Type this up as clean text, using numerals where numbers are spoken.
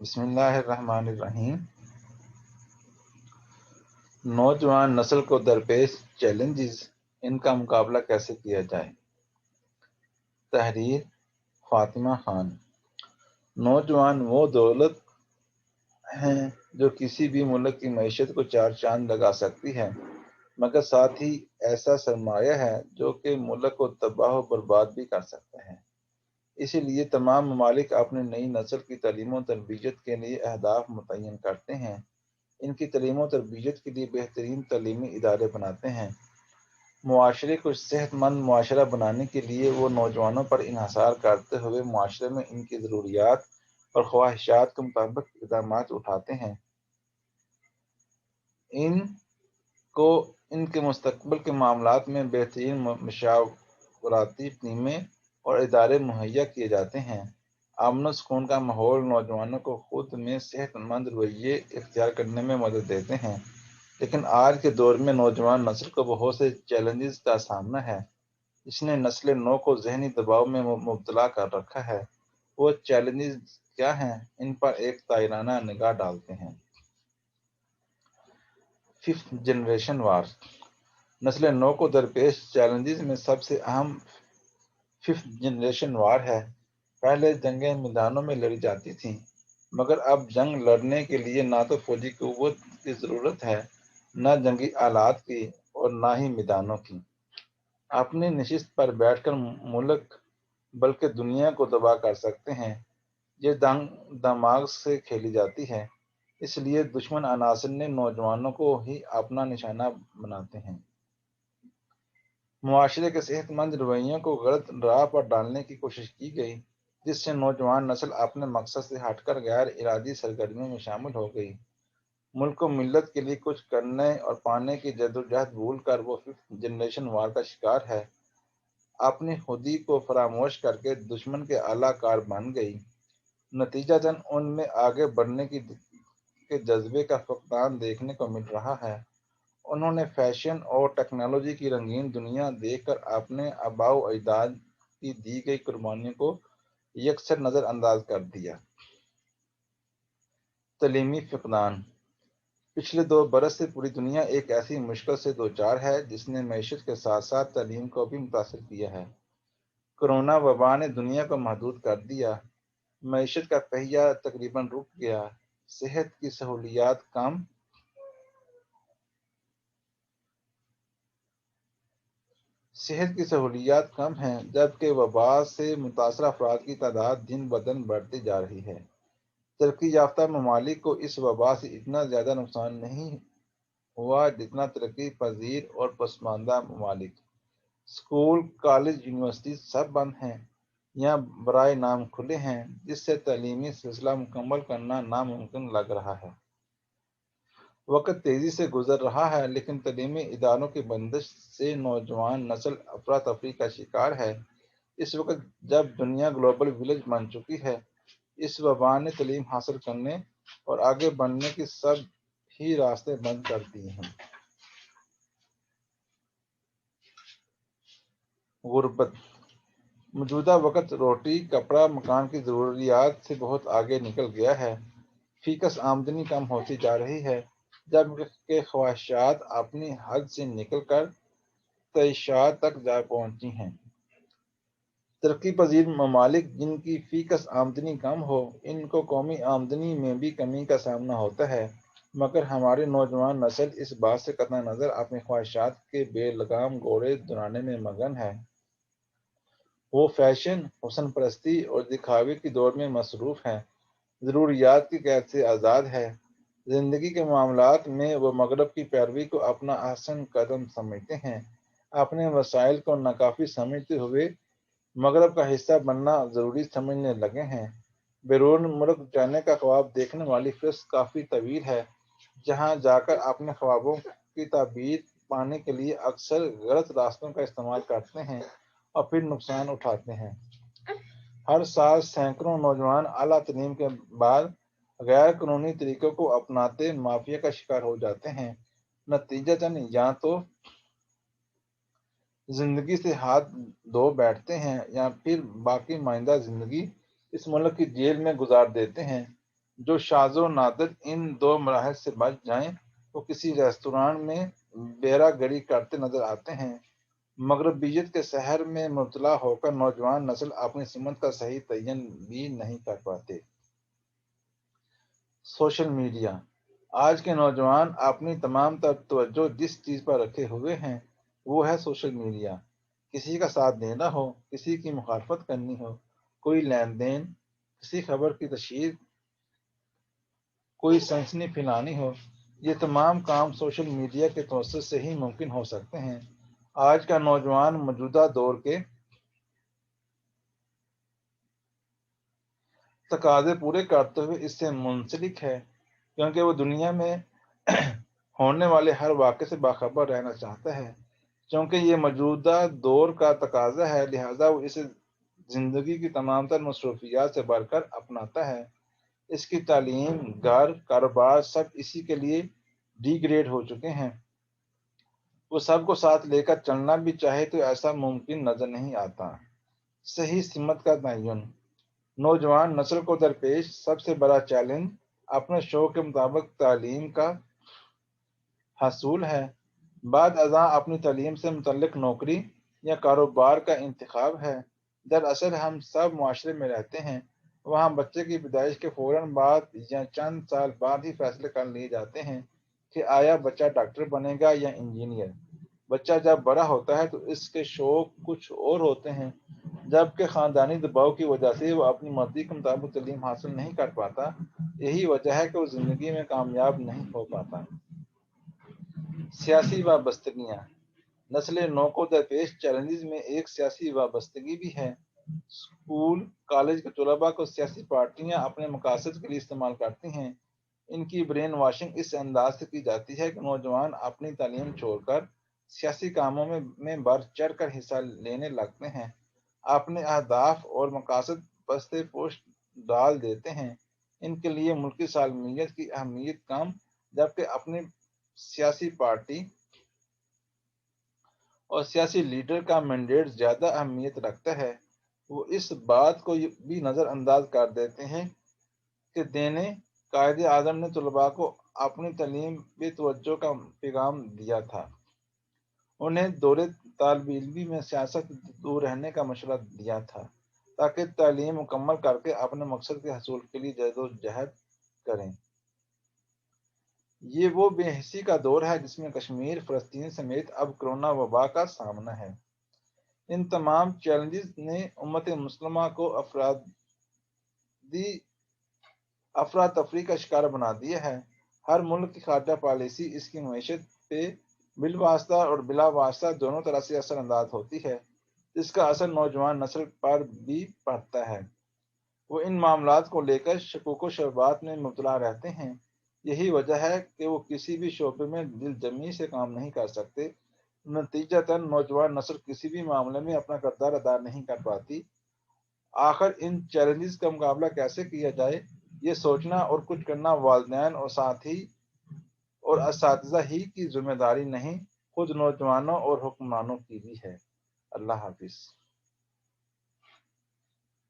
بسم اللہ الرحمن الرحیم۔ نوجوان نسل کو درپیش چیلنجز، ان کا مقابلہ کیسے کیا جائے؟ تحریر فاطمہ خان۔ نوجوان وہ دولت ہیں جو کسی بھی ملک کی معیشت کو چار چاند لگا سکتی ہے، مگر ساتھ ہی ایسا سرمایہ ہے جو کہ ملک کو تباہ و برباد بھی کر سکتا ہے۔ اسی لیے تمام ممالک اپنی نئی نسل کی تعلیم و تربیت کے لیے اہداف متعین کرتے ہیں۔ ان کی تعلیم و تربیت کے لیے بہترین تعلیمی ادارے بناتے ہیں۔ معاشرے کو صحت مند معاشرہ بنانے کے لیے وہ نوجوانوں پر انحصار کرتے ہوئے معاشرے میں ان کی ضروریات اور خواہشات کے مطابق اقدامات اٹھاتے ہیں۔ ان کو ان کے مستقبل کے معاملات میں بہترین مشاورتی ٹیمیں اور ادارے مہیا کیے جاتے ہیں۔ امن و سکون کا ماحول نوجوانوں کو خود میں صحت مند رویے اختیار کرنے میں مدد دیتے ہیں، لیکن آج کے دور میں نوجوان نسل کو بہت سے چیلنجز کا سامنا ہے جس نے نسل نو کو ذہنی دباؤ میں مبتلا کر رکھا ہے۔ وہ چیلنجز کیا ہیں؟ ان پر ایک تائرانہ نگاہ ڈالتے ہیں۔ ففتھ جنریشن وار۔ نسل نو کو درپیش چیلنجز میں سب سے اہم ففتھ جنریشن وار ہے۔ پہلے جنگیں میدانوں میں لڑی جاتی تھیں، مگر اب جنگ لڑنے کے لیے نہ تو فوجی قوت کی ضرورت ہے، نہ جنگی آلات کی، اور نہ ہی میدانوں کی۔ اپنی نشست پر بیٹھ کر ملک بلکہ دنیا کو تباہ کر سکتے ہیں، یہ دماغ سے کھیلی جاتی ہے۔ اس لیے دشمن عناصر نے نوجوانوں کو ہی اپنا نشانہ بناتے ہیں۔ معاشرے کے صحت مند رویوں کو غلط راہ پر ڈالنے کی کوشش کی گئی، جس سے نوجوان نسل اپنے مقصد سے ہٹ کر غیر ارادی سرگرمیوں میں شامل ہو گئی۔ ملک و ملت کے لیے کچھ کرنے اور پانے کی جدوجہد بھول کر وہ ففتھ جنریشن وار کا شکار ہے۔ اپنی خودی کو فراموش کر کے دشمن کے اعلی کار بن گئی۔ نتیجتاً ان میں آگے بڑھنے کے جذبے کا فقدان دیکھنے کو مل رہا ہے۔ انہوں نے فیشن اور ٹیکنالوجی کی رنگین دنیا دیکھ کر اپنے آباء و اجداد کی دی گئی قربانیوں کو یکسر نظر انداز کر دیا۔ تعلیمی فقدان۔ پچھلے 2 برس سے پوری دنیا ایک ایسی مشکل سے دوچار ہے جس نے معیشت کے ساتھ ساتھ تعلیم کو بھی متاثر کیا ہے۔ کرونا وبا نے دنیا کو محدود کر دیا، معیشت کا پہیہ تقریباً رک گیا، صحت کی سہولیات کم ہیں، جبکہ وبا سے متاثرہ افراد کی تعداد دن بدن بڑھتی جا رہی ہے۔ ترقی یافتہ ممالک کو اس وبا سے اتنا زیادہ نقصان نہیں ہوا جتنا ترقی پذیر اور پسماندہ ممالک۔ اسکول، کالج، یونیورسٹی سب بند ہیں یا برائے نام کھلے ہیں، جس سے تعلیمی سلسلہ مکمل کرنا ناممکن لگ رہا ہے۔ وقت تیزی سے گزر رہا ہے، لیکن تعلیمی اداروں کی بندش سے نوجوان نسل افراتفری کا شکار ہے۔ اس وقت جب دنیا گلوبل ولیج بن چکی ہے، اس وبا نے تعلیم حاصل کرنے اور آگے بڑھنے کے سب ہی راستے بند کر دیے ہیں۔ غربت۔ موجودہ وقت روٹی، کپڑا، مکان کی ضروریات سے بہت آگے نکل گیا ہے۔ فی کس آمدنی کم ہوتی جا رہی ہے، جبکہ خواہشات اپنی حد سے نکل کر تعیشات تک جا پہنچی ہیں۔ ترقی پذیر ممالک جن کی فی کس آمدنی کم ہو، ان کو قومی آمدنی میں بھی کمی کا سامنا ہوتا ہے، مگر ہماری نوجوان نسل اس بات سے قطع نظر اپنی خواہشات کے بے لگام گھوڑے دوڑانے میں مگن ہے۔ وہ فیشن، حسن پرستی اور دکھاوے کی دوڑ میں مصروف ہے، ضروریات کی قید سے آزاد ہے۔ زندگی کے معاملات میں وہ مغرب کی پیروی کو اپنا احسن قدم سمجھتے ہیں۔ اپنے وسائل کو ناکافی سمجھتے ہوئے مغرب کا حصہ بننا ضروری سمجھنے لگے ہیں۔ بیرون ملک جانے کا خواب دیکھنے والی فہرست کافی طویل ہے، جہاں جا کر اپنے خوابوں کی تعبیر پانے کے لیے اکثر غلط راستوں کا استعمال کرتے ہیں اور پھر نقصان اٹھاتے ہیں۔ ہر سال سینکڑوں نوجوان اعلیٰ تعلیم کے بعد غیر قانونی طریقوں کو اپناتے مافیا کا شکار ہو جاتے ہیں۔ نتیجتاً یا تو زندگی سے ہاتھ دھو بیٹھتے ہیں یا پھر باقی ماندہ زندگی اس ملک کی جیل میں گزار دیتے ہیں۔ جو شاذ و نادر ان دو مراحل سے بچ جائیں وہ کسی ریستوران میں بیرا گری کرتے نظر آتے ہیں۔ مغربیت کے سحر میں مبتلا ہو کر نوجوان نسل اپنی سمت کا صحیح تعین بھی نہیں کر پاتے۔ Social media. آج کے نوجوان اپنی تمام تر توجہ جس چیز پر رکھے ہوئے ہیں وہ ہے سوشل میڈیا۔ کسی کا ساتھ دینا ہو، کسی کی مخالفت کرنی ہو، کوئی لین دین، کسی خبر کی تشہیر، کوئی سنسنی پھیلانی ہو، یہ تمام کام سوشل میڈیا کے توسط سے ہی ممکن ہو سکتے ہیں۔ آج کا نوجوان موجودہ دور کے تقاضے پورے کرتے ہوئے اس سے منسلک ہے، کیونکہ وہ دنیا میں ہونے والے ہر واقعے سے باخبر رہنا چاہتا ہے۔ چونکہ یہ موجودہ دور کا تقاضا ہے، لہذا وہ اسے زندگی کی تمام تر مصروفیات سے بڑھ کر اپناتا ہے۔ اس کی تعلیم، گھر، کاروبار سب اسی کے لیے ڈی گریڈ ہو چکے ہیں۔ وہ سب کو ساتھ لے کر چلنا بھی چاہے تو ایسا ممکن نظر نہیں آتا۔ صحیح سمت کا تعین۔ نوجوان نسل کو درپیش سب سے بڑا چیلنج اپنے شوق کے مطابق تعلیم کا حصول ہے۔ بعد ازاں اپنی تعلیم سے متعلق نوکری یا کاروبار کا انتخاب ہے۔ دراصل ہم سب معاشرے میں رہتے ہیں، وہاں بچے کی پیدائش کے فوراً بعد یا چند سال بعد ہی فیصلے کر لیے جاتے ہیں کہ آیا بچہ ڈاکٹر بنے گا یا انجینئر۔ بچہ جب بڑا ہوتا ہے تو اس کے شوق کچھ اور ہوتے ہیں، جبکہ خاندانی دباؤ کی وجہ سے وہ اپنی مرضی کے مطابق تعلیم حاصل نہیں کر پاتا۔ یہی وجہ ہے کہ وہ زندگی میں کامیاب نہیں ہو پاتا۔ سیاسی وابستگیاں۔ نسل نو کو درپیش چیلنجز میں ایک سیاسی وابستگی بھی ہے۔ اسکول، کالج کے طلباء کو سیاسی پارٹیاں اپنے مقاصد کے لیے استعمال کرتی ہیں۔ ان کی برین واشنگ اس انداز سے کی جاتی ہے کہ نوجوان اپنی تعلیم چھوڑ کر سیاسی کاموں میں بڑھ چڑھ کر حصہ لینے لگتے ہیں، اپنے اہداف اور مقاصد پستے پوش ڈال دیتے ہیں۔ ان کے لیے ملکی سالمیت کی اہمیت کم، جبکہ اپنی سیاسی پارٹی اور سیاسی لیڈر کا مینڈیٹ زیادہ اہمیت رکھتا ہے۔ وہ اس بات کو بھی نظر انداز کر دیتے ہیں کہ دینے قائد اعظم نے طلباء کو اپنی تعلیم پہ توجہ کا پیغام دیا تھا، انہیں دور طالب علمی میں سیاست دور رہنے کا مشورہ دیا تھا تاکہ تعلیم مکمل کر کے اپنے مقصد کے حصول کے لیے جدوجہد کریں۔ یہ وہ بے حسی کا دور ہے جس میں کشمیر، فلسطین سمیت اب کرونا وبا کا سامنا ہے۔ ان تمام چیلنجز نے امت مسلمہ کو افراتفری کا شکار بنا دیا ہے۔ ہر ملک کی خارجہ پالیسی اس کی معیشت پہ بالواسطہ اور بلا واسطہ دونوں طرح سے اثر انداز ہوتی ہے، جس کا اثر نوجوان نسل پر بھی پڑتا ہے۔ وہ ان معاملات کو لے کر شکوک و شبہات میں مبتلا رہتے ہیں۔ یہی وجہ ہے کہ وہ کسی بھی شعبے میں دل جمی سے کام نہیں کر سکتے۔ نتیجتاً نوجوان نسل کسی بھی معاملے میں اپنا کردار ادا نہیں کر پاتی۔ آخر ان چیلنجز کا مقابلہ کیسے کیا جائے، یہ سوچنا اور کچھ کرنا والدین اور ساتھی اور اساتذہ ہی کی ذمہ داری نہیں، خود نوجوانوں اور حکمرانوں کی بھی ہے۔ اللہ حافظ۔